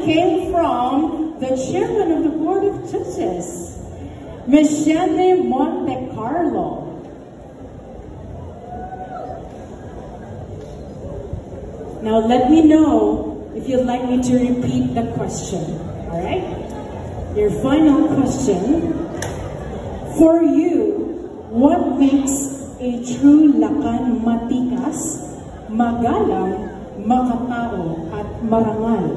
came from the chairman of the Board of Judges, Michelle Monte Carlo. Now let me know if you'd like me to repeat the question, all right? Your final question. For you, what makes a true Lakan matikas, magalang, makatao, at marangal?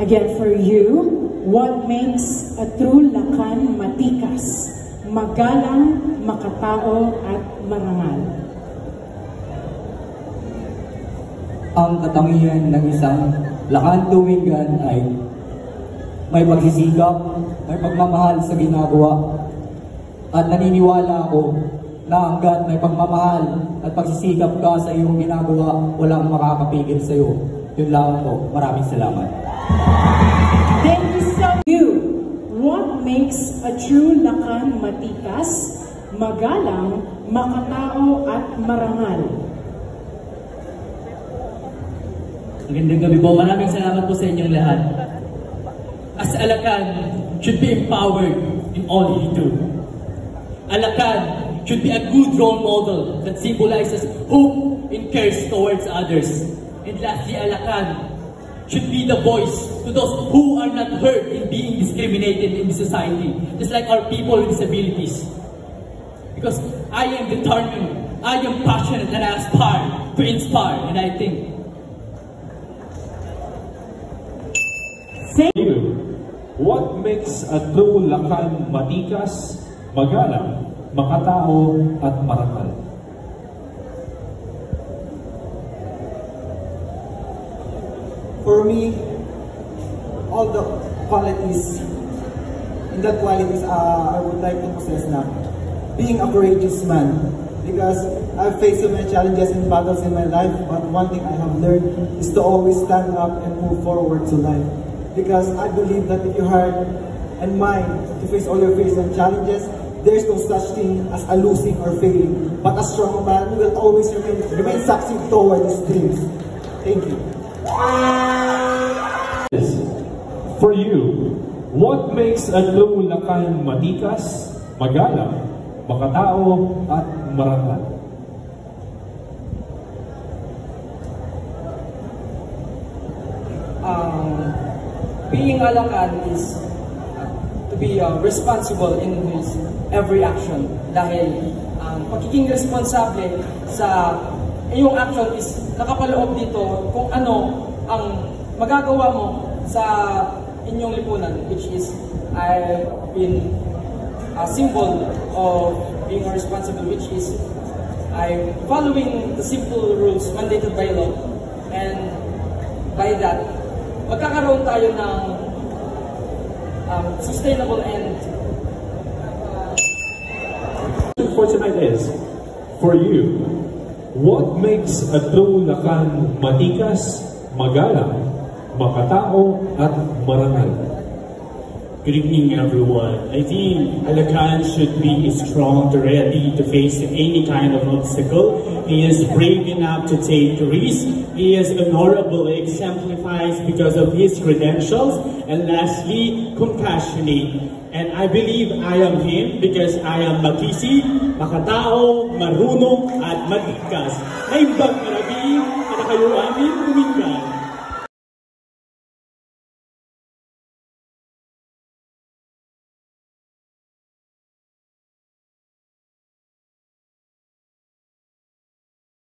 Again, for you, what makes a true Lakan matikas, magalang, makatao, at marangal? Ang katangian ng isang Lakan Tuwinggan ay may pagsisikap, may pagmamahal sa ginagawa, at naniniwala ako na hanggat may pagmamahal at pagsisikap ka sa iyong ginagawa, walang makakapigil sa iyo. Yun lang po. Maraming salamat. Thank you so much. What makes a true Lakan matikas, magalang, makatao, at marangal? Magandang gabi po. Maraming salamat po sa inyong lahat. As Alakan should be empowered in all he do. Alakan should be a good role model that symbolizes hope and cares towards others. And lastly, Alakan should be the voice to those who are not heard in being discriminated in the society, just like our people with disabilities. Because I am determined, I am passionate, and I aspire to inspire, and I think. Thank you. What makes a true Lakan matikas, magalang, makatao, at marangal? For me, all the qualities, in that qualities, I would like to possess na being a courageous man. Because I've faced so many challenges and battles in my life, but one thing I have learned is to always stand up and move forward to life. Because I believe that if your heart and mind to face all your fears and challenges, there's no such thing as a losing or failing. But a strong man will always remain succeed toward his dreams. Thank you. For you, what makes a true Lakan matikas, magalang, makatao, at marangal? Being a Lakan is to be responsible in his every action. Dahil pagiging responsable sa iyong action is nakapaloob dito kung ano ang magagawa mo sa inyong lipunan, which is I've been a symbol of being responsible, which is I'm following the simple rules mandated by law, and by that magkakaroon tayo ng sustainable and for tonight is, for you, what makes a true Lakan matikas, magalang, makatao, at marangal? Good evening, everyone. I think Alakan should be strong, ready to face any kind of obstacle. He is brave enough to take risk. He is honorable, exemplifies because of his credentials. And lastly, compassionate. And I believe I am him because I am makisi, makatao, marunong, at matikas. Naimbag marabi, kayo amin.